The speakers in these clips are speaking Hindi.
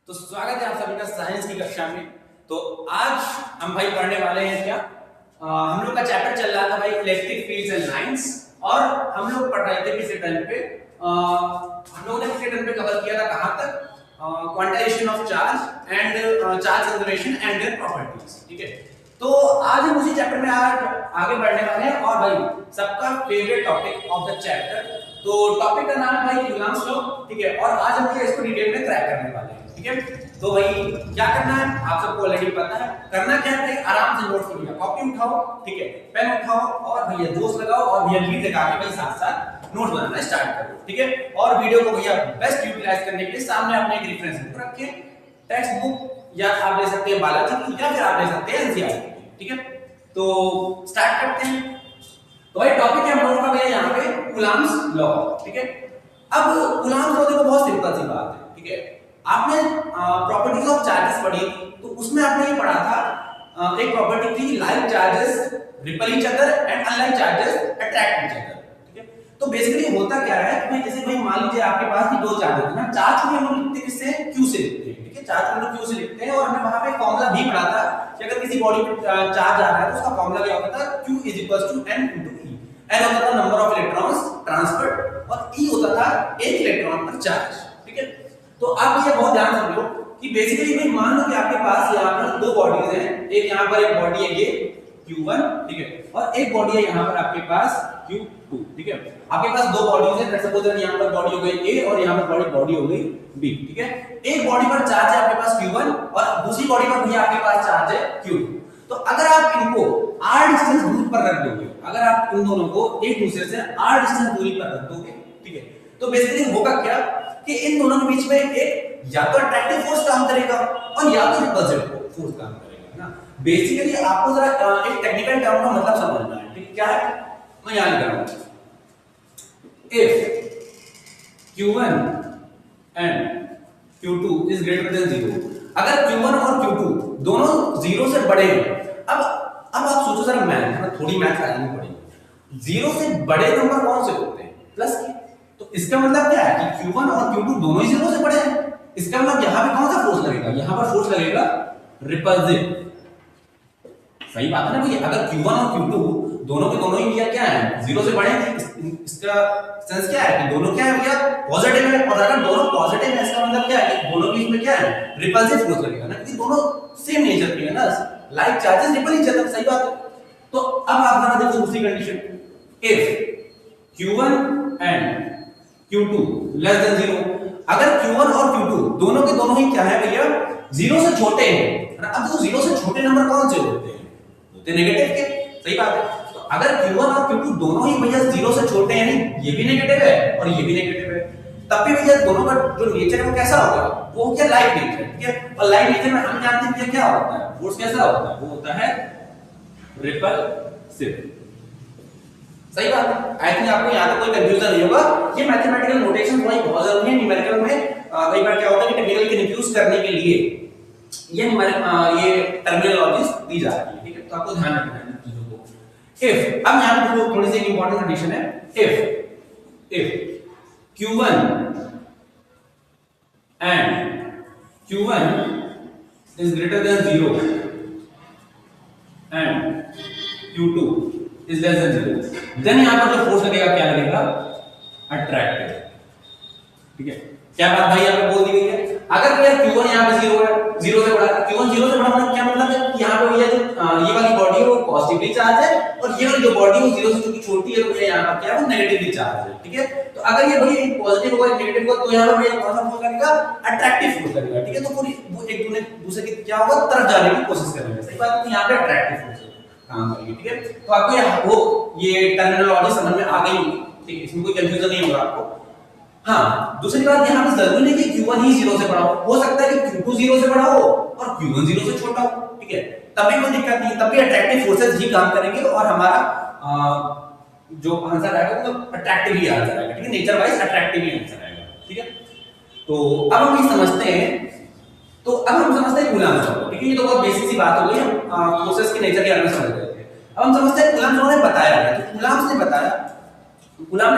तो स्वागत है आप सभी का साइंस की कक्षा में। तो आज हम भाई पढ़ने वाले हैं क्या, हम लोग का चैप्टर चल रहा था भाई इलेक्ट्रिक फील्ड्स एंड लाइंस। और हम लोग पढ़ रहे थे पिछले टर्म पे, हम लोगों ने पिछले टर्म पे कवर किया था कहां तक, quantization of charge and charge conservation and their properties. ठीक है, तो आज हम उसी चैप्टर में आज आगे बढ़ने वाले हैं। और भाई सबका favourite topic of the chapter, तो टॉपिक का नाम है भाई कूलम्ब्स लॉ। ठीक है, और आज हम इसको डिटेल में क्रैक करने वाले हैं। ठीक है, तो भाई क्या करना है आप सबको ऑलरेडी पता है। करना क्या है, आराम से नोट्स लिया, कॉपी उठाओ, ठीक है, पेन उठाओ और भैया दोस्त लगाओ और भैया लीड लगा के भाई साथ साथ नोट बनाना स्टार्ट करो। ठीक है, और वीडियो को भैया बेस्ट यूटिलाइज करने के लिए सामने अपने एक रेफरेंस बुक रखिए, टेक्स्ट बुक या आप ले सकते हैं बालाजी की या फिर आप ले सकते हैं एनसीईआरटी की। ठीक है, तो स्टार्ट करते हैं। तो भाई टॉपिक है हम लोगों का भैया यहाँ पे कूलम्ब्स लॉ। ठीक है, अब कूलम्ब्स लॉ देखो बहुत सिंपल सी बात है। ठीक है, आपने प्रॉपर्टीज ऑफ चार्जेस पढ़ी, तो उसमें आपने ये पढ़ा था एक प्रॉपर्टी थी like charges ripple each other and unlike charges attract each other. ठीक है, तो बेसिकली होता क्या है कि जैसे भाई मान लीजिए आपके पास की दो चार्ज है ना, चार्ज को हम लिखते हैं किससे, क्यू से लिखते हैं। ठीक है, चार्ज को क्यू से लिखते हैं और हमने वहां पे फॉर्मूला भी पढ़ा था कि अगर किसी बॉडी पे चार्ज आ रहा है तो उसका फॉर्मूला क्या होता था, q n * e। n होता था नंबर ऑफ इलेक्ट्रॉन्स ट्रांसफर्ड और e होता था एक इलेक्ट्रॉन पर चार्ज। ठीक है, तो आप ये बहुत ध्यान रखो कि बेसिकली भाई मान लो कि आपके पास यहाँ पर दो बॉडीज हैं, एक यहाँ पर एक बॉडी है ये q1, ठीक है, और एक बॉडी है यहाँ पर आपके पास q2। ठीक है, आपके पास दो बॉडीज हैं, लेट्स सपोज यहाँ पर बॉडी हो गई a और यहाँ पर बॉडी हो गई b। ठीक है, एक बॉडी पर चार्ज है आपके पास q1 और दूसरी बॉडी पर भैया आपके पास चार्ज है q2। तो अगर आप इनको r डिस्टेंस दूरी पर रख दोगे, अगर आप इन दोनों को एक दूसरे से r डिस्टेंस दूरी पर रख दोगे, ठीक है, तो बेसिकली होगा क्या कि इन दोनों के बीच में एक या तो अट्रैक्टिव फोर्स काम करेगा और या तो रिपल्सिव फोर्स काम करेगा ना। बेसिकली आपको जरा एक टेक्निकल टर्म का मतलब समझना है। ठीक, क्या है मैं यहां लिख रहा हूं, if q1 and q2 is greater than 0, अगर q1 और q2 दोनों 0 से बड़े हैं। अब आप सोचो जरा, मैथ थोड़ी मैथ करनी पड़ेगी। 0 से बड़े नंबर कौन से होते हैं, प्लस के। तो इसका मतलब क्या है कि q1 और q2 दोनों ही 0 से बड़े हैं। इसका मतलब यहां पे कौन सा फोर्स लगेगा, यहां पर फोर्स लगेगा रिपल्सिव। सही बात है ना भैया, अगर q1 और q2 दोनों के दोनों ही भैया क्या है, 0 से बड़े हैं। इसका सेंस क्या है कि दोनों क्या है भैया, पॉजिटिव है। और अगर दोनों पॉजिटिव है इसका मतलब क्या है कि दोनों के बीच में क्या है, रिपल्सिव फोर्स लगेगा ना, क्योंकि दोनों सेम नेचर के हैं ना, like charges ripple each other. सही बात है। तो अब आप जरा देखो दूसरी condition, if q1 and q2 less than 0, अगर q1 और q2 दोनों के दोनों ही क्या है भैया, 0 से छोटे हैं। अब देखो 0 से छोटे नंबर कौन से होते हैं, होते नेगेटिव के। सही बात है। तो अगर q1 और q2 दोनों ही भैया 0 से छोटे हैं, ये भी नेगेटिव है और ये भी नेगेटिव है, तब भी भैया दोनों का जो नेचर है वो कैसा होगा, वो क्या लाइक नेचर। ठीक है, और लाइक नेचर में हम जानते हैं कि क्या होता है, फोर्स कैसा होता है, वो होता है रिपल्सिव। सही बात है। आई थिंक आपको यहां तक कोई कंफ्यूजन नहीं होगा। ये मैथमेटिकल नोटेशन थोड़ी बहुत जरूरी है न्यूमेरिकल में। कई बार क्या होता है कि टेक्निकल के कंफ्यूज करने के लिए ये टर्मिनोलॉजीज दी जाती है। ठीक है, तो आपको ध्यान रखना है इन चीजों को। इफ, अब यहां पे थोड़ी सी इंपॉर्टेंट कंडीशन है, if q1 and q1 is greater than 0 and q2 is less than 0, then यहां पर जो फोर्स लगेगा क्या लगेगा, अट्रैक्टिव। ठीक है, क्या बात भाई यहां पे बोल दी गई है। अगर भैया q1 यहां पे 0 है, 0 से बड़ा, q1 0 से बड़ा मतलब क्या मतलब है कि यहां पे भैया जो ये वाली बॉडी है वो पॉजिटिवली चार्ज है और ये वाली जो बॉडी है 0 से चूंकि छोटी है तो भैया यहां पर क्या है, वो नेगेटिवली चार्ज है। ठीक है, तो अगर ये भैया एक पॉजिटिव होगा एक नेगेटिव होगा तो यहां पर भैया कौन सा फोर्स लगेगा, अट्रैक्टिव फोर्स लगेगा। ठीक है, तो पूरी वो एक दूसरे की क्या होगा, तरफ जाने की कोशिश करेंगे। सही बात है, तो यहां पे अट्रैक्टिव फोर्स काम करेगी। ठीक है, तो आपको ये टर्मिनोलॉजी समझ में आ गई होगी। ठीक है, इसमें कोई कंफ्यूजन नहीं होगा आपको। हाँ, दूसरी बात यहाँ पे जरूरी नहीं कि q1 ही 0 से बड़ा हो सकता है कि q2 0 से बड़ा हो और q1 0 से छोटा हो। ठीक है, तब भी कोई दिक्कत नहीं, तब भी अट्रैक्टिव फोर्सेस ही काम करेंगे और हमारा जो आंसर आएगा वो अट्रैक्टिव ही आंसर आएगा। ठीक है, नेचर वाइज अट्रैक्टिव ही आंसर आएगा। ठीक है, तो अब हम ये समझते हैं, अब हम समझते हैं कूलम्ब्स लॉ। ठीक है, ये तो बहुत बेसिक सी बात हो गई, हम फोर्सेस के नेचर के बारे में समझ रहे थे। अब हम समझते हैं कूलम्ब्स लॉ ने बताया है, तो कूलम्ब्स ने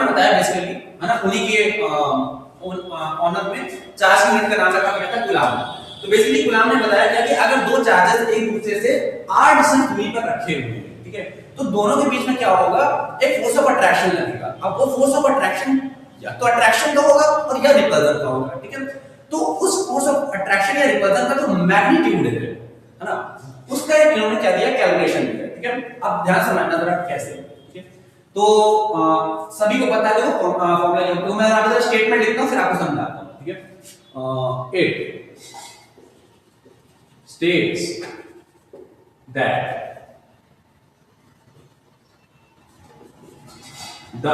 बताया बेसिकली है ना, उन्हीं के ऑनर में चार्ज यूनिट का नाम रखा गया था कूलम्ब। तो बेसिकली गुलाम ने बताया क्या कि अगर दो चार्जेस एक दूसरे से r डिस्टेंस दूरी पर रखे हुए हैं, ठीक है, तो दोनों के बीच में क्या होगा, एक फोर्स ऑफ अट्रैक्शन लगेगा। अब वो फोर्स ऑफ अट्रैक्शन या तो अट्रैक्शन का होगा और या रिपल्सन का होगा, ठीक है। तो उस फोर्स ऑफ अट्रैक्शन या रिपल्सन का जो मैग्नीट्यूड है ना, उसका एक इन्होंने क्या दिया, कैलकुलेशन दिया, ठीक है। अब ध्यान से समझना जरा कैसे, ठीक है। तो सभी को पता है, देखो फॉर्मूला क्या होता है, मैं आपको स्टेटमेंट लिखता हूं फिर आपको समझाता हूं, ठीक है। It states that the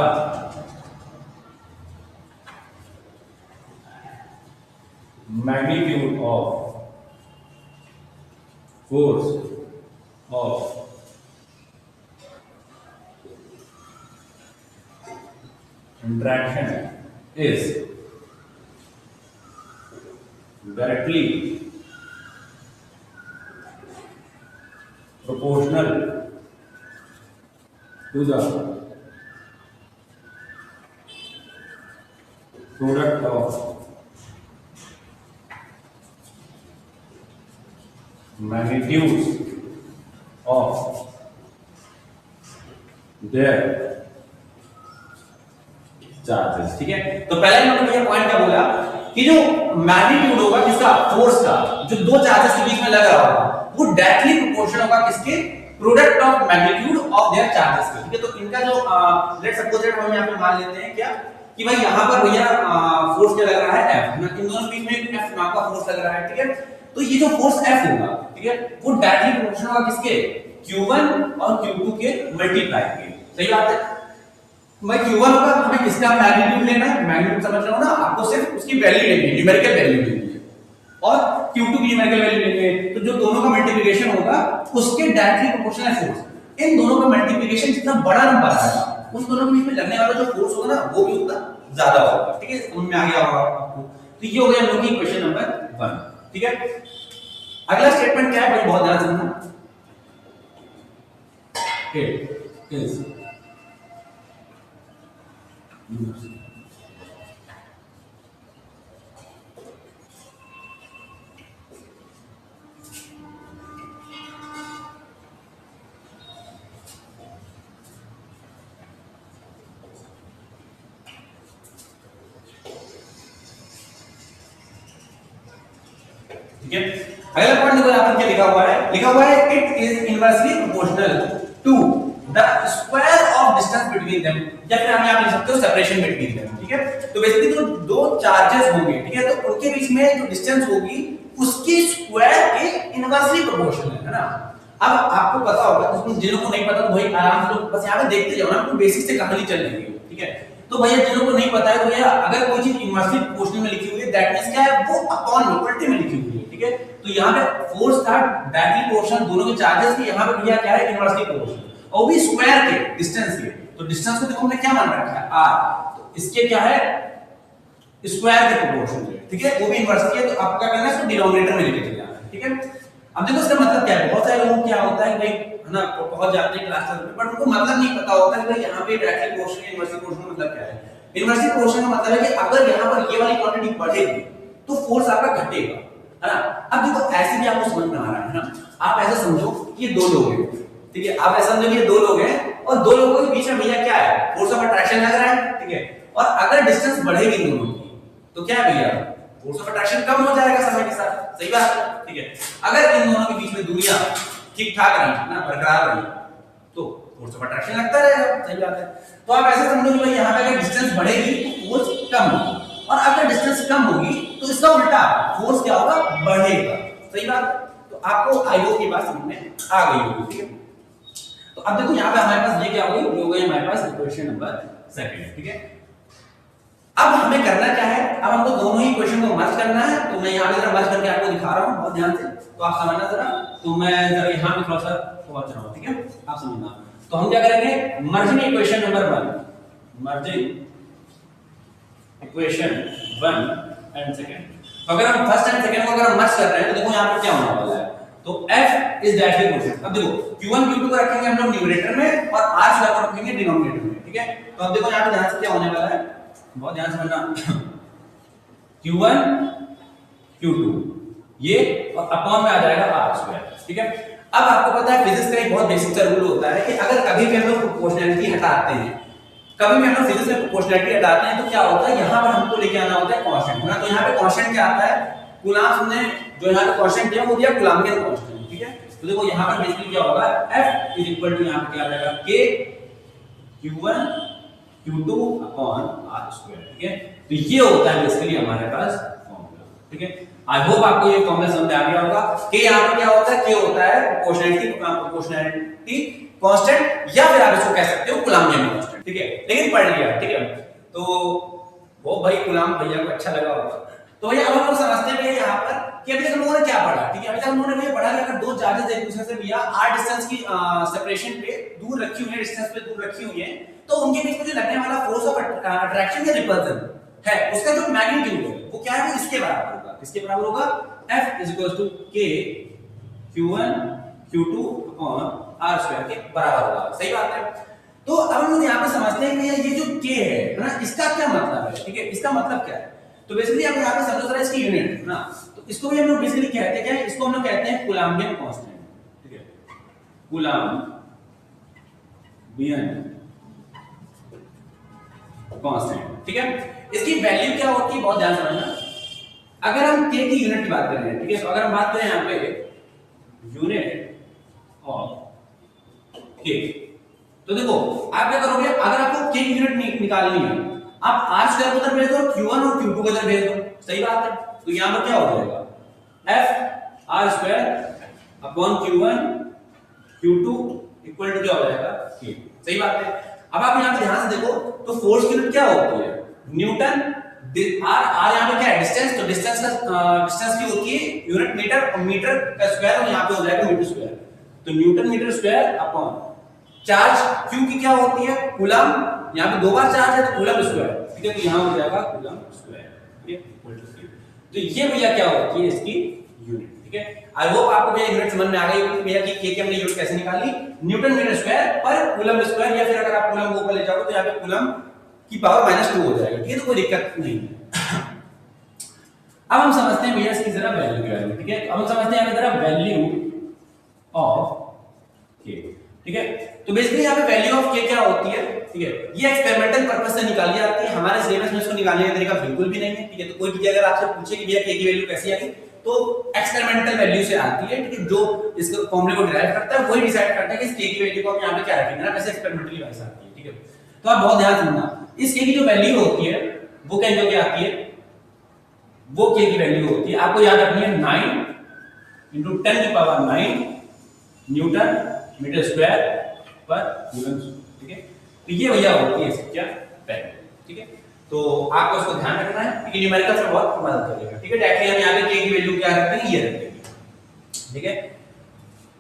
magnitude of force of interaction is directly proportional to the product of magnitudes of their charges, ठीक है। तो पहले इन्होंने ये पॉइंट क्या बोला कि जो मैग्नीट्यूड होगा किसका, फोर्स का, जो दो चार्जेस के बीच में लग रहा होगा, वो डायरेक्टली प्रोपोर्शनल होगा किसके, product of magnitude of their charges के, ठीक है। तो इनका जो लेट्स सपोज दैट हम यहां पे मान लेते हैं क्या कि भाई यहां पर भैया फोर्स क्या लग रहा है, F ना, इन दोनों के बीच में F नाम का फोर्स लग रहा है, ठीक है। तो ये जो फोर्स F होगा, ठीक है, वो डायरेक्टली प्रोपोर्शनल होगा किसके, Q1 और Q2 के मल्टीप्लाई के, सही बात है। भाई Q1 होगा, हमें इसका मैग्नीट्यूड लेना है, मैग्नीट्यूड समझ रहे हो ना, आपको सिर्फ उसकी वैल्यू लेनी है, न्यूमेरिकल वैल्यू लेनी है, और Q2 की न्यूमेरिकल वैल्यू लेनी है। तो जो दोनों का मल्टीप्लिकेशन होगा उसके डायरेक्टली प्रोपोर्शनल है फोर्स। इन दोनों का मल्टीप्लिकेशन जितना बड़ा नंबर आएगा, उन दोनों के बीच में लगने वाला जो फोर्स होगा ना, वो भी उतना ज्यादा होगा, ठीक है। समझ में आ गया होगा आपको। तो ये हो गया हम लोग की इक्वेशन नंबर 1, ठीक है। अगला स्टेटमेंट क्या है भाई, बहुत ध्यान से सुनना। इट इज ठीक है। अगला पॉइंट देखो यहां पर क्या लिखा हुआ है, लिखा हुआ है it is inversely proportional to the square of distance between them, या फिर हम यहां लिख सकते हो सेपरेशन बिटवीन देम, ठीक है। तो बेसिकली जो दो चार्जेस होंगे, ठीक है, तो उनके बीच में जो डिस्टेंस होगी उसकी स्क्वायर के इनवर्सली प्रोपोर्शनल है ना। अब आपको पता होगा, जिन लोगों को नहीं पता तो भाई आराम से बस यहां पे देखते जाओ ना, आपको बेसिक से कहानी चल रही है, ठीक है। तो भैया जिन लोगों को नहीं पता है, तो भैया अगर कोई चीज इनवर्सली प्रोपोर्शनल में लिखी हुई है, दैट मींस क्या है, वो अपॉन इक्वलिटी में लिखी हुई है, ठीक है। तो यहां पे फोर्स था डायरेक्टली प्रोपोर्शनल दोनों के चार्जेस की, यहां पे भैया क्या है, इनवर्सली प्रोपोर्शनल, और भी स्क्वायर के डिस्टेंस के। तो डिस्टेंस को देखो हमने क्या मान रखा है, r, तो इसके क्या है, स्क्वायर के प्रोपोर्शनल है, ठीक है, वो भी इनवर्सली है। तो आपको क्या करना है, इसको डिनोमिनेटर में लेके चले जाना है, ठीक है। अब देखो इसका मतलब क्या है, बहुत सारे लोगों को क्या होता है भाई, है ना, पहुंच जाते हैं क्लास में, बट उनको मतलब नहीं पता होता है कि यहां पे डायरेक्टली प्रोपोर्शनल इनवर्सली प्रोपोर्शनल मतलब क्या है। इनवर्सली प्रोपोर्शनल का मतलब है कि अगर यहां पर ये वाली क्वांटिटी बढ़ेगी तो फोर्स आपका घटेगा, है ना। अब देखो ऐसे भी आपको समझ में आ रहा है ना, आप ऐसा समझो कि ये दो लोग हैं, ठीक है, आप ऐसा समझो कि ये दो लोग हैं और दो लोगों के बीच में भैया क्या है, फोर्स ऑफ अट्रैक्शन लग रहा है, ठीक है। और अगर डिस्टेंस बढ़ेगी दोनों की तो क्या है भैया, फोर्स ऑफ अट्रैक्शन कम हो जाएगा समय के साथ, सही बात है, ठीक है। अगर इन दोनों के बीच में दूरियां ठीक ठाक रही ना, बरकरार रही, तो फोर्स ऑफ अट्रैक्शन लगता रहेगा, सही बात है। तो आप ऐसे समझो कि भाई यहां पे अगर डिस्टेंस बढ़ेगी तो फोर्स कम होगी, और अगर डिस्टेंस कम होगी तो इसका उल्टा फोर्स क्या होगा, बढ़ेगा, सही बात। तो आपको आई होप की बात समझ में आ गई होगी, ठीक है। तो अब देखो यहां पे हमारे पास ये क्या होगी, हो गई हमारे पास इक्वेशन नंबर 2, ठीक है। अब हमें करना क्या है, अब हमको दोनों ही इक्वेशन को मर्ज करना है। तो मैं यहां पे जरा मर्ज करके आपको दिखा रहा हूं, बहुत ध्यान से, तो आप समझना जरा। तो मैं जरा यहां पे थोड़ा सा पहुंच रहा हूं, ठीक है, आप समझना। तो हम क्या करेंगे, merging equation number 1, merging equation 1 and second. तो अगर हम फर्स्ट एंड सेकंड को अगर हम मर्ज कर रहे हैं तो देखो यहां पे क्या होने वाला है, तो f इज डायरेक्टली प्रोपोर्शनल। अब देखो q1 q2 को रखेंगे हम लोग न्यूमरेटर में और r स्क्वायर को रखेंगे डिनोमिनेटर में, ठीक है। तो अब देखो यहां पे ध्यान से क्या होने वाला है, बहुत ध्यान से समझना, q1 q2 ये और अपॉन में आ जाएगा आर स्क्वायर। ठीक है, अब आपको पता है फिजिक्स का एक बहुत बेसिक सा रूल होता है कि अगर कभी भी हम लोग प्रोपोर्शनैलिटी हटाते हैं, कभी भी हम लोग फिजिक्स में प्रोपोर्शनैलिटी हटाते हैं तो क्या होता है, यहाँ पर हमको लेके आना होता है कांस्टेंट ना। तो यहाँ पे कांस्टेंट क्या आता है, कूलम्ब ने जो यहाँ पे कांस्टेंट दिया वो दिया कूलम्बियन कांस्टेंट। ठीक है, तो देखो यहाँ पर बेसिकली क्या होगा, F इज इक्वल टू यहाँ पे क्या आ जाएगा K Q1 Q2 upon R square. ठीक है, तो ये होता है बेसिकली हमारे पास फॉर्मूला। ठीक है, आई होप आपको ये फॉर्मूला समझ आ गया होगा। K यहाँ पे क्या होता है, K होता है प्रोपोर्शनैलिटी कांस्टेंट या फिर आप इसको कह सकते हो कूलम्बियन कांस्टेंट। ठीक है, लेकिन पढ़ लिया। ठीक है, तो वो भाई कूलम्ब भैया को अच्छा लगा होगा। तो भैया अब हम लोग समझते हैं यहाँ पर कि अभी तक हम लोगों ने क्या पढ़ा। ठीक है, अभी तक हम लोगों ने ये पढ़ा कि अगर दो चार्जेस एक दूसरे से भैया r डिस्टेंस की सेपरेशन पे दूर रखी हुई है, डिस्टेंस पे दूर रखी हुई है, तो उनके बीच में जो लगने वाला फोर्स ऑफ अट्रैक्शन या रिपल्सन है उसका जो मैग्नीट्यूड है वो क्या है, वो इसके बराबर होगा। किसके बराबर होगा, F K Q1 Q2 upon R square के बराबर होगा। सही बात है। तो अब हम लोग यहाँ पे समझते हैं कि ये जो K है ना, इसका क्या मतलब है। ठीक है, इसका मतलब क्या है, तो बेसिकली आप यहाँ पे समझो जरा इसकी यूनिट ना, तो इसको भी हम लोग बेसिकली कहते हैं क्या, इसको हम लोग कहते हैं कूलम्बियन कांस्टेंट। ठीक है, कूलम्बियन कांस्टेंट। ठीक है, इसकी वैल्यू क्या होती है बहुत ध्यान समझना। अगर हम K की यूनिट की बात कर रहे हैं, ठीक है, तो अगर हम बात करें यहाँ पे यूनिट ऑफ K, तो देखो आप क्या करोगे, अगर आपको K की यूनिट निकालनी है, आप R स्क्वायर को उधर भेज दो, Q1 और Q2 को उधर भेज दो। सही बात है, तो यहां पर क्या हो जाएगा, F R square upon Q1 Q2 equal to क्या हो जाएगा K। सही बात है। अब आप यहां पे ध्यान से देखो तो फोर्स की यूनिट क्या होती है, न्यूटन। R यहां पे क्या है, डिस्टेंस, तो डिस्टेंस की होती है यूनिट मीटर, और मीटर का स्क्वायर और यहां पे हो जाएगा मीटर स्क्वायर, तो newton metre square upon charge Q की क्या होती है, कूलम्ब। यहाँ पे दो बार चार्ज है तो कूलम्ब स्क्वायर। ठीक है, तो यहाँ हो जाएगा कूलम्ब स्क्वायर। ठीक है, इक्वल टू Q। तो ये भैया क्या होती है इसकी यूनिट। ठीक है, आई होप आपको भैया यूनिट समझ में आ गई होगी भैया कि K की हमने यूनिट कैसे निकाली, न्यूटन मीटर स्क्वायर पर कूलम्ब स्क्वायर, या फिर अगर आप कूलम्ब को ऊपर ले जाओगे तो यहाँ पे कूलम्ब की पावर -2 हो जाएगी। ठीक है, तो कोई दिक्कत नहीं है। अब हम समझते हैं भैया इसकी जरा वैल्यू क्या है। ठीक है, अब हम समझते हैं जरा वैल्यू ऑफ K। ठीक है, तो बेसिकली यहाँ पे वैल्यू ऑफ K क्या होती है। ठीक है, ये एक्सपेरिमेंटल पर्पस से निकाली जाती है, हमारे सिलेबस में इसको निकालने का तरीका बिल्कुल भी नहीं है। ठीक है, तो कोई भी अगर आपसे पूछे कि भैया K की वैल्यू कैसी आई, तो एक्सपेरिमेंटल वैल्यू से आती है। ठीक है, जो इस फॉर्मूले को डिराइव करता है वही डिसाइड करता है कि इस K की वैल्यू को हम यहाँ पे क्या रखेंगे ना, वैसे एक्सपेरिमेंटली वैसे आती है। ठीक है, तो आप बहुत ध्यान सुनना, इस K की जो वैल्यू होती है वो क्या आती है, वो K की वैल्यू होती है, आपको याद रखनी है 9 × 10⁹ न्यूटन मीटर स्क्वायर पर कूलम्ब। ठीक है, तो ये भैया होती है इसकी क्या वैल्यू। ठीक है, तो आपको इसको ध्यान रखना है क्योंकि न्यूमेरिकल में बहुत मदद करेगा। ठीक है, डायरेक्टली हम यहां पे K की वैल्यू क्या रखते हैं, ये रखेंगे। ठीक है,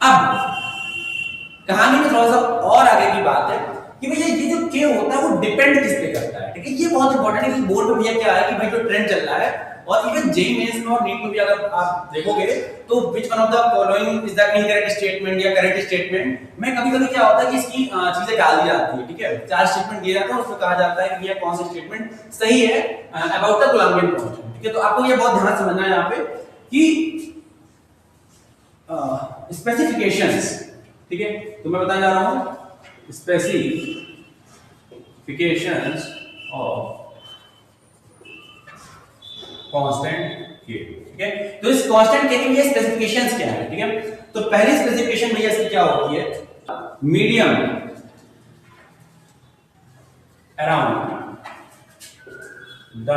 अब कहानी में थोड़ा सा और आगे की बात है कि भैया ये जो K होता है वो डिपेंड किस पे करता है। ठीक है, ये बहुत इंपॉर्टेंट है कि बोर्ड पे भैया क्या है कि भाई जो ट्रेंड चल रहा है, और इवन जेईई मेंस में और नीट में भी अगर आप देखोगे तो which one of the following is the incorrect statement या करेक्ट स्टेटमेंट में कभी-कभी क्या होता है कि इसकी चीजें डाल दी जाती है। ठीक है, चार स्टेटमेंट दिया जाता है, उसमें कहा जाता है कि ये कौन सा स्टेटमेंट सही है अबाउट द कूलम्बियन कांस्टेंट। ठीक है, तो आपको ये बहुत ध्यान समझना है यहाँ पे कि स्पेसिफिकेशंस। ठीक है, तो मैं बताने जा रहा हूँ स्पेसिफिकेशंस ऑफ कांस्टेंट K। ठीक है, तो इस कांस्टेंट K के लिए स्पेसिफिकेशंस क्या है। ठीक है, तो पहली स्पेसिफिकेशन भैया इसकी क्या होती है, मीडियम अराउंड द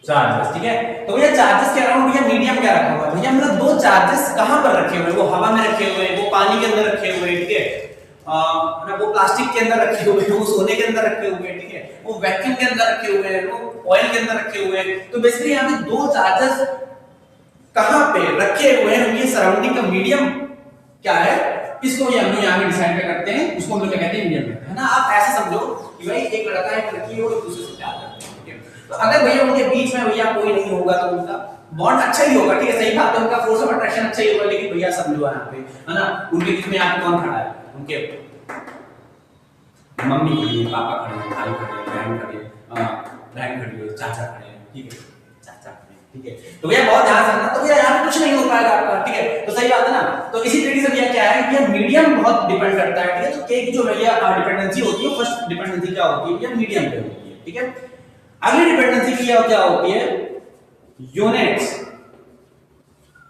चार्जेस। ठीक है, तो भैया चार्जेस के अराउंड भैया मीडियम क्या रखा हुआ है, भैया मतलब दो चार्जेस कहां पर रखे हुए हैं, वो हवा में रखे हुए हैं, वो पानी के अंदर रखे हुए हैं। ठीक है, ना वो प्लास्टिक के अंदर रखे हुए हैं, वो सोने के अंदर रखे हुए हैं। ठीक है, वो वैक्यूम के अंदर रखे हुए हैं, वो ऑयल के अंदर रखे हुए हैं। तो बेसिकली यहाँ पे दो चार्जेस कहां पे रखे हुए हैं, उनके सराउंडिंग का मीडियम क्या है, इसको हम लोग यहाँ पे डिसाइड करते हैं, उसको हम लोग क्या कहते हैं, मीडियम कहते हैं ना। आप ऐसे समझो कि भाई एक लड़का है, एक लड़की है, वो एक दूसरे से प्यार करते हैं। ठीक है, तो अगर भैया उनके बीच में भैया कोई नहीं होगा तो उनका बॉन्ड अच्छा ही होगा। ठीक है, सही बात है, उनका फोर्स ऑफ अट्रैक्शन अच्छा ही होगा, लेकिन भैया समझो यहाँ पे है ना, उनके बीच में यहाँ पे कौन खड़ा है, उनके मम्मी खड़ी है, पापा खड़े हैं, भाई खड़े हैं, बहन खड़ी है, चाचा खड़े हैं। ठीक है, चाचा खड़े हैं, ठीक है। तो भैया बहुत ध्यान से रखना, तो भैया यहाँ पे कुछ नहीं हो पाएगा आपका, ठीक है। तो सही बात है ना। तो इसी तरीके से भैया क्या है कि मीडियम बहुत डिपेंड करता है, ठीक है। तो के की जो भैया डिपेंडेंसी होती है, फर्स्ट डिपेंडेंसी क्या होती है भैया, मीडियम पे होती है, ठीक है। अगली डिपेंडेंसी भैया क्या होती है, units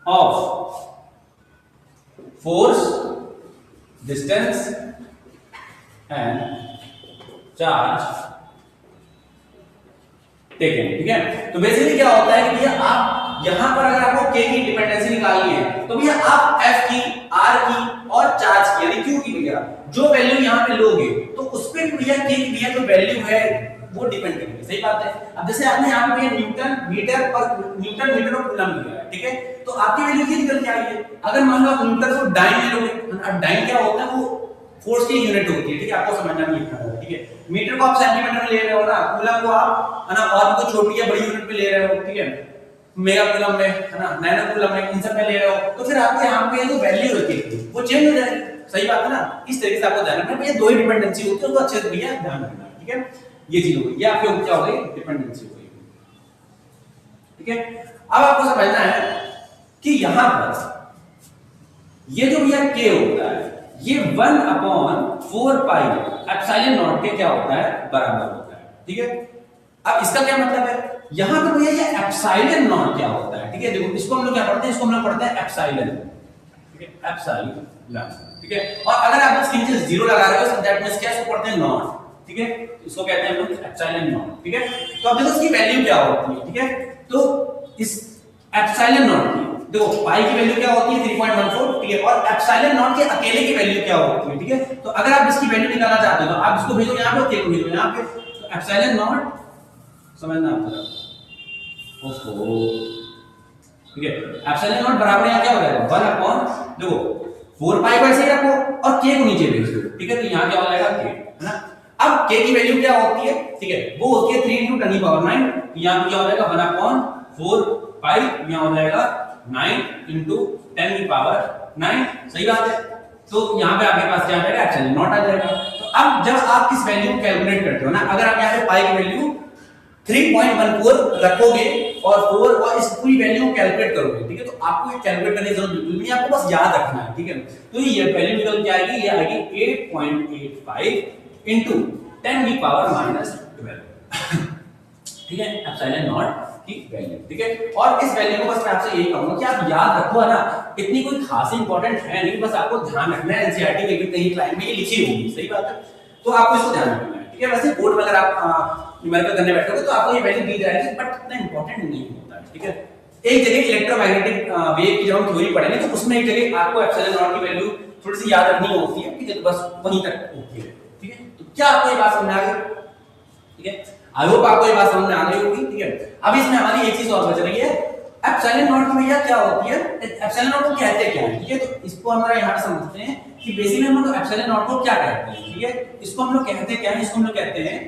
of force, distance and charge taken, ठीक है। तो बेसिकली क्या होता है कि भैया आप यहां पर अगर आपको के की डिपेंडेंसी निकालनी है तो भैया आप एफ की, आर की और चार्ज की यानी क्यू की भैया जो वैल्यू यहां पे लोगे तो उस पे भैया के की भैया जो वैल्यू है वो डिपेंड करेगी, सही बात है। अब जैसे आपने यहां पे न्यूटन मीटर और कूलम लिया है, ठीक है। तो आपकी वैल्यू क्या निकल के आई है, अगर मान लो आप न्यूटन को डाइन ले लोगे, अब डाइन क्या होता है, वो फोर्स की यूनिट होती है, ठीक है। आपको समझना नहीं है, ठीक है। मीटर को आप सेंटीमीटर में ले रहे हो ना, कूलम को आप है ना और भी छोटी या बड़ी यूनिट में ले रहे हो, ठीक है। मेगा कूलम में है ना, नैनो कूलम में, इन सब में ले रहे हो, तो फिर आपके यहाँ पे जो वैल्यू होती है वो चेंज हो जाएगी, सही बात है ना। इस तरीके से आपको ध्यान रखना है, ये दो ही डिपेंडेंसी होती है, उसको अच्छे से भैया ध्यान रखना, ठीक है। ये चीज हो गई, ये आपके क्या हो गई, डिपेंडेंसी हो गई, ठीक है। अब आपको समझना है कि यहां पर ये जो भैया के होता है ये 1/4 पाई एप्सिलॉन नॉट के क्या होता है, बराबर होता है, ठीक है। अब इसका क्या मतलब है, यहां पर भैया ये एप्सिलॉन नॉट क्या होता है, ठीक है। देखो इसको हम लोग क्या पढ़ते हैं, इसको हम लोग पढ़ते हैं एप्सिलॉन, ठीक है, एप्सिलॉन, ठीक है। और अगर आप इसके नीचे जीरो लगा रहे हो तो दैट मींस क्या, इसको पढ़ते हैं नॉट, ठीक है। इसको कहते हैं हम लोग एप्सिलॉन नॉट, ठीक है। तो अब देखो इसकी वैल्यू क्या होती है, ठीक है। तो इस एप्सिलॉन नॉट की देखो पाई की वैल्यू क्या होती है 3.14, ठीक है। और एप्सिलॉन नॉट के अकेले की वैल्यू क्या होती है, ठीक है। तो अगर आप इसकी वैल्यू निकालना चाहते हो तो आप इसको भेजो यहां पे, के को भेजो यहां पे, तो एप्सिलॉन नॉट समझना आप जरा, ओहो, ठीक है। एप्सिलॉन नॉट बराबर यहां क्या हो जाएगा 1/, देखो 4 पाई को ऐसे ही रखो और के को नीचे भेज दो, ठीक है। तो यहां क्या हो जाएगा के, है ना। अब के की वैल्यू क्या होती है, ठीक है, वो होती है 3 × 10⁹, यहां पे क्या हो जाएगा 1/4 पाई, यहां हो जाएगा 9 × 10⁹, सही बात है। तो यहां पे आपके पास क्या आ जाएगा, एप्सिलॉन नॉट आ जाएगा। तो अब जब आप इस वैल्यू को कैलकुलेट करते हो ना, अगर आप यहां पे पाई की वैल्यू 3.14 रखोगे और 4 और इस पूरी वैल्यू को कैलकुलेट करोगे, ठीक है। तो आपको ये कैलकुलेट करने की जरूरत बिल्कुल नहीं, आपको बस याद रखना है, ठीक है। तो ये वैल्यू निकल के आएगी, ये आएगी 8.85 × 10⁻⁻12, ठीक है, एप्सिलॉन नॉट की वैल्यू, ठीक है। और इस वैल्यू को बस मैं आपसे यही कहूंगा कि आप याद रखो, है ना। इतनी कोई खास इंपॉर्टेंट है नहीं, बस आपको ध्यान रखना है, एनसीईआरटी में भी कहीं क्लाइंट में ये लिखी होगी, सही बात है। तो आपको इसको ध्यान रखना है, ठीक है। वैसे बोर्ड में अगर आप न्यूमेरिकल करने बैठोगे तो आपको ये वैल्यू दी जाएगी, बट इतना इंपॉर्टेंट नहीं होता है, ठीक है। एक जगह इलेक्ट्रोमैग्नेटिक वेव की जब हम थ्योरी पढ़ेंगे तो उसमें एक जगह आपको एप्सिलॉन नॉट की वैल्यू थोड़ी सी याद रखनी होती है, ठीक है। बस वहीं तक होती है, ठीक है। तो क्या आपको ये बात समझ आ गई, ठीक है। आई होप आपको ये बात समझ में आ गई होगी, ठीक है। अब इसमें हमारी एक चीज और बच रही है, एप्सिलॉन नॉट भैया क्या होती है, एप्सिलॉन नॉट को कहते क्या है, ठीक है। तो इसको हमारा यहां समझते हैं कि बेसिकली हम लोग एप्सिलॉन नॉट को क्या कहते हैं, ठीक है। इसको हम लोग कहते क्या है, इसको हम लोग कहते हैं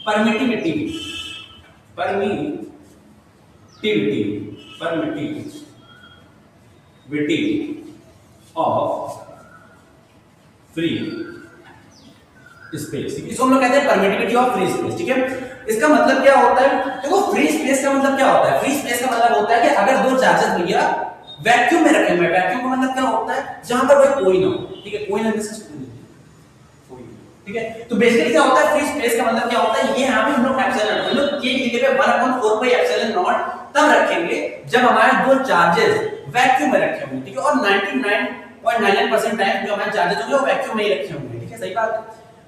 परमिटिविटी ऑफ फ्री स्पेस, इसको हम लोग कहते हैं परमिटिविटी ऑफ फ्री स्पेस, ठीक है। इसका मतलब क्या होता है, देखो फ्री स्पेस का मतलब क्या होता है, फ्री स्पेस का मतलब होता है कि अगर दो चार्जेस भैया वैक्यूम में रखे हुए, वैक्यूम का मतलब क्या होता है, जहां पर कोई ना हो, ठीक है, कोई ना, ठीक है। तो बेसिकली क्या होता है, फ्री स्पेस का मतलब क्या होता है, ये यहां पे हम लोग एप्सिलॉन हम लोग के की जगह पे 1/4 पाई एप्सिलॉन नॉट तब रखेंगे जब हमारे दो चार्जेस वैक्यूम में रखे होंगे, ठीक है। और 99.99% टाइम जो हमारे चार्जेस होंगे वो वैक्यूम में ही रखे होंगे, ठीक है, सही बात है।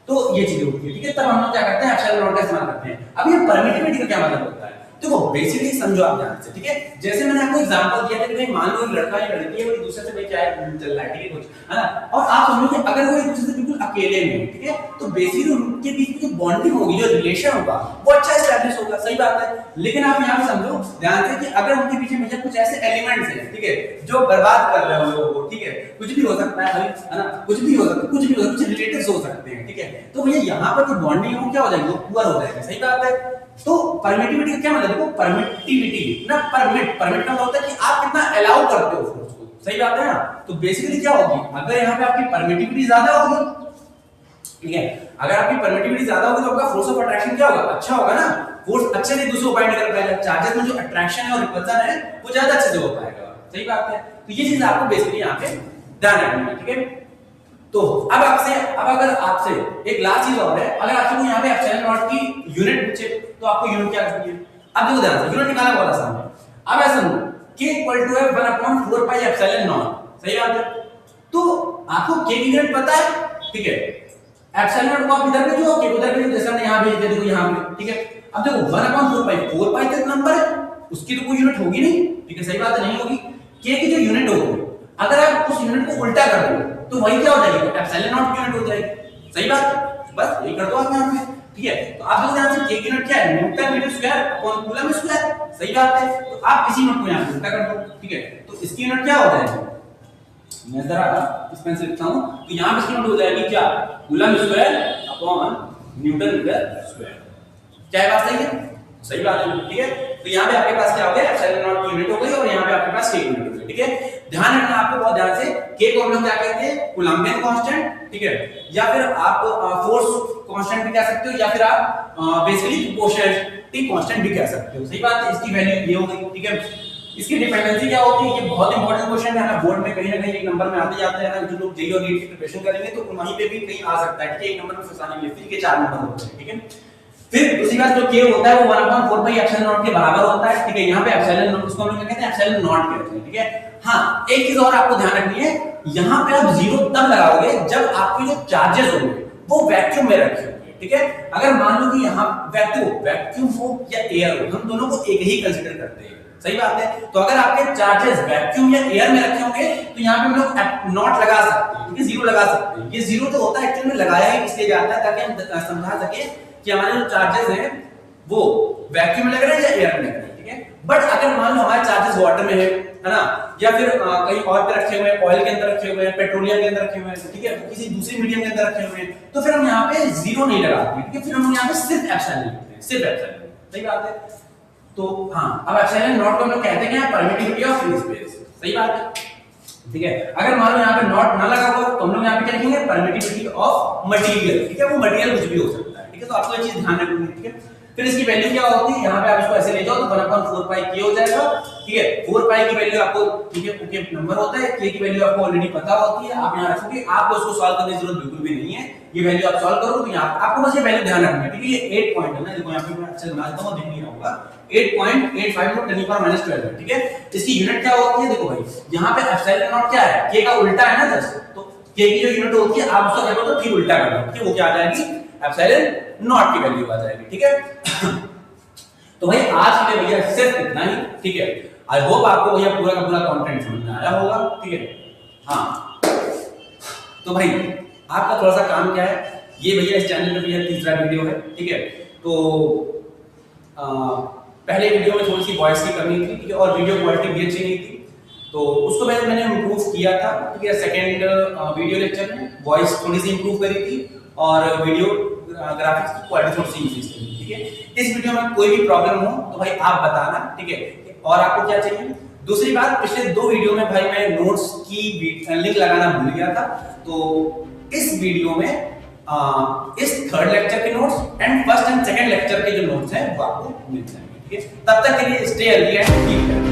तो ये चीजें होती है, ठीक है। तब हम लोग क्या करते हैं, एप्सिलॉन नॉट का इस्तेमाल करते हैं। अब ये परमिटिविटी का क्या मतलब होता है, देखो बेसिकली समझो आप ध्यान से, ठीक है। जैसे मैंने आपको एग्जांपल दिया था कि भाई मान लो एक लड़का या लड़की है, वो एक दूसरे से भाई क्या चल रहा है, ठीक है, कुछ है ना। और आप समझो कि अगर वो एक दूसरे से बिल्कुल अकेले में, ठीक है, तो बेसिकली उनके बीच में जो बॉन्डिंग होगी, जो रिलेशन होगा वो अच्छा एस्टैब्लिश होगा, सही बात है। लेकिन आप यहां पे समझो ध्यान से कि अगर उनके पीछे मुझे कुछ ऐसे एलिमेंट्स हैं, ठीक है, जो बर्बाद कर रहे हैं उन लोगों को, ठीक है, कुछ भी हो सकता है भाई, है ना, कुछ भी हो सकता है, कुछ रिलेटिव्स हो सकते हैं, ठीक है। तो भैया यहां पर जो बॉन्डिंग है वो क्या हो जाएगी, वो पुअर हो जाएगी, सही बात है। तो परमिटिविटी का क्या मतलब, देखो परमिटिविटी ना, परमिट का मतलब होता है कि आप कितना अलाउ करते हो फोर्स को, सही बात है ना। तो बेसिकली क्या होगी, अगर यहाँ पे आपकी परमिटिविटी ज्यादा होगी ठीक है। अगर आपकी परमिटिविटी ज्यादा होगी तो आपका फोर्स ऑफ अट्रैक्शन क्या होगा, अच्छा होगा ना, फोर्स अच्छे से दूसरे को बाइंड कर पाएगा, चार्जेस में जो अट्रैक्शन है और रिपल्सन है वो ज्यादा अच्छे से हो पाएगा। सही बात है। तो ये चीज आपको बेसिकली यहाँ पे ध्यान रखनी है। ठीक है। तो अब अगर आपसे एक लास्ट चीज और है, अगर आपसे कोई यहाँ पे एप्सिलॉन नॉट की यूनिट पूछे तो आपको यूनिट क्या करनी है। अब देखो ध्यान से, यूनिट निकालना बहुत आसान है। अब ऐसा नो k इक्वल टू है 1/4 पाई एप्सिलॉन नॉट। सही बात है। तो आपको k की यूनिट पता है, ठीक है, एप्सिलॉन नॉट को आप इधर भेजो, k को उधर भेजो, जैसे हमने यहां भेज दिया, देखो यहां पे, ठीक है। अब देखो 1/4 पाई 4 पाई तक नंबर है, उसकी तो कोई यूनिट होगी नहीं, ठीक है, सही बात है, नहीं होगी। k की जो यूनिट होगी, अगर आप उस यूनिट को उल्टा कर दो तो वही क्या हो जाएगी, एप्सिलॉन नॉट की यूनिट हो जाएगी। सही बात है, बस यही कर दो आप यहां पे, ठीक है। तो आप देखो ध्यान से k की यूनिट क्या है, newton metre square upon coulomb square. सही बात है। तो आप इसी नोट को यहां पे उल्टा कर दो, ठीक है। तो इसकी यूनिट क्या हो जाएगी, मैं जरा इस पेन से लिखता हूं, तो यहां पे इसकी यूनिट हो जाएगी क्या, coulomb square upon newton metre square. क्या है, बात सही है, सही बात है, ठीक है। तो यहां पे आपके पास क्या हो गया, एप्सिलॉन नॉट की यूनिट हो गई और यहां पे आपके पास k की यूनिट हो गई, ठीक है। ध्यान रखना आपको बहुत ध्यान से, k को हम लोग क्या कहते हैं, कूलम्बियन कांस्टेंट, ठीक है, या फिर आप फोर्स कांस्टेंट भी कह सकते हो, या फिर आप बेसिकली प्रोपोर्शनलिटी कांस्टेंट भी कह सकते हो। सही बात है। इसकी वैल्यू ये हो गई, ठीक है। इसकी डिपेंडेंसी क्या होती है, ये बहुत इंपॉर्टेंट क्वेश्चन है ना, बोर्ड में कहीं ना कहीं एक नंबर में आते जाते हैं ना, जो लोग जेईई और नीट की प्रिपरेशन करेंगे तो वहीं पे भी कहीं आ सकता है, ठीक है। एक नंबर में फंसाने के लिए फिर के 4 नंबर होते हैं, ठीक है। फिर दूसरी बात जो k होता है वो 1/4 पाई एप्सिलॉन नॉट के बराबर होता है, ठीक है। यहाँ पे एप्सिलॉन नॉट उसको हम लोग क्या कहते हैं, एप्सिलॉन नॉट कहते हैं, ठीक है। हाँ, एक चीज और आपको ध्यान रखनी है, यहाँ पे आप जीरो तब लगाओगे जब आपके जो चार्जेस होंगे वो वैक्यूम में रखे होंगे, ठीक है। अगर मान लो कि यहाँ वैक्यूम हो या एयर हो, हम दोनों को एक ही कंसीडर करते हैं। सही बात है। तो अगर आपके चार्जेस वैक्यूम या एयर में रखे होंगे तो यहाँ पे हम लोग नॉट लगा सकते हैं, ठीक है, जीरो लगा सकते हैं। ये जीरो तो होता है एक्चुअली में लगाया ही इसलिए जाता है ताकि हम समझा सके कि हमारे जो चार्जेस हैं वो वैक्यूम में लग रहे हैं या एयर में लग रहे हैं, ठीक है। बट अगर मान लो हमारे चार्जेस वाटर में है ना, या फिर कहीं और पे रखे हुए हैं, ऑयल के अंदर रखे हुए हैं, पेट्रोलियम के अंदर रखे हुए हैं, ठीक है, किसी दूसरी मीडियम के अंदर रखे हुए हैं, तो फिर हम यहाँ पे जीरो नहीं लगाते, ठीक है। फिर हम यहाँ पे सिर्फ एप्सिलॉन लिखते हैं, सिर्फ एप्सिलॉन। सही बात है। तो हाँ, अब एप्सिलॉन नॉट को हम लोग कहते हैं परमिटिविटी ऑफ फ्री स्पेस। सही बात है, ठीक है। अगर मान लो यहाँ पे नॉट ना लगा हो तो हम लोग यहाँ पे क्या लिखेंगे, परमिटिविटी ऑफ मटेरियल, ठीक है। वो मटेरियल कुछ भी हो सकता है, ठीक है। तो आपको ये चीज ध्यान रखनी है, ठीक है। फिर इसकी वैल्यू क्या होती है, यहाँ पे आप इसको ऐसे ले जाओ तो 1/4 पाई k हो जाएगा, ठीक है। 4 पाई की वैल्यू आपको, ठीक है, ओके नंबर होता है, k की वैल्यू आपको ऑलरेडी पता होती है, आप यहाँ रखोगे, आपको इसको सॉल्व करने की जरूरत बिल्कुल भी नहीं है। ये वैल्यू आप सॉल्व करोगे तो यहाँ आपको बस ये वैल्यू ध्यान रखनी है, ठीक है। ये 8 पॉइंट है ना, देखो यहाँ पे मैं अच्छे बना देता हूं, दिख नहीं रहा होगा, 8.85 × 10⁻12 है, ठीक है। इसकी यूनिट क्या होती है, देखो भाई यहाँ पे एप्सिलॉन नॉट क्या है, k का उल्टा है ना 10, तो k की जो यूनिट होती है आप उसको क्या करो, ठीक उल्टा कर दो, ठीक है। वो क्या आ जाएगी, एप्सिलॉन नॉट की वैल्यू आ जाएगी, ठीक है। तो भाई आज के लिए भैया सिर्फ इतना ही, ठीक है। आई होप आपको भैया पूरा का पूरा कंटेंट समझ में आया होगा, ठीक है। हाँ, तो भाई आपका थोड़ा सा काम क्या है, ये भैया इस चैनल पे भैया तीसरा वीडियो है, ठीक है। तो पहले वीडियो में थोड़ी सी वॉइस की कमी थी, ठीक है, और वीडियो क्वालिटी भी अच्छी नहीं थी, तो उसको मैंने इम्प्रूव किया था, ठीक है। सेकेंड वीडियो लेक्चर में वॉइस थोड़ी सी इम्प्रूव करी थी और वीडियो ग्राफिक्स की क्वालिटी थोड़ी सी इंक्रीज करी, ठीक है। इस वीडियो में कोई भी प्रॉब्लम हो तो भाई आप बताना, ठीक है। और आपको क्या चाहिए, दूसरी बात, पिछले 2 वीडियो में भाई मैं नोट्स की लिंक लगाना भूल गया था, तो इस वीडियो में इस थर्ड लेक्चर के notes and first and second lecture के जो नोट्स हैं वो आपको मिल जाएंगे, ठीक है। तब तक के लिए stay healthy and keep healthy.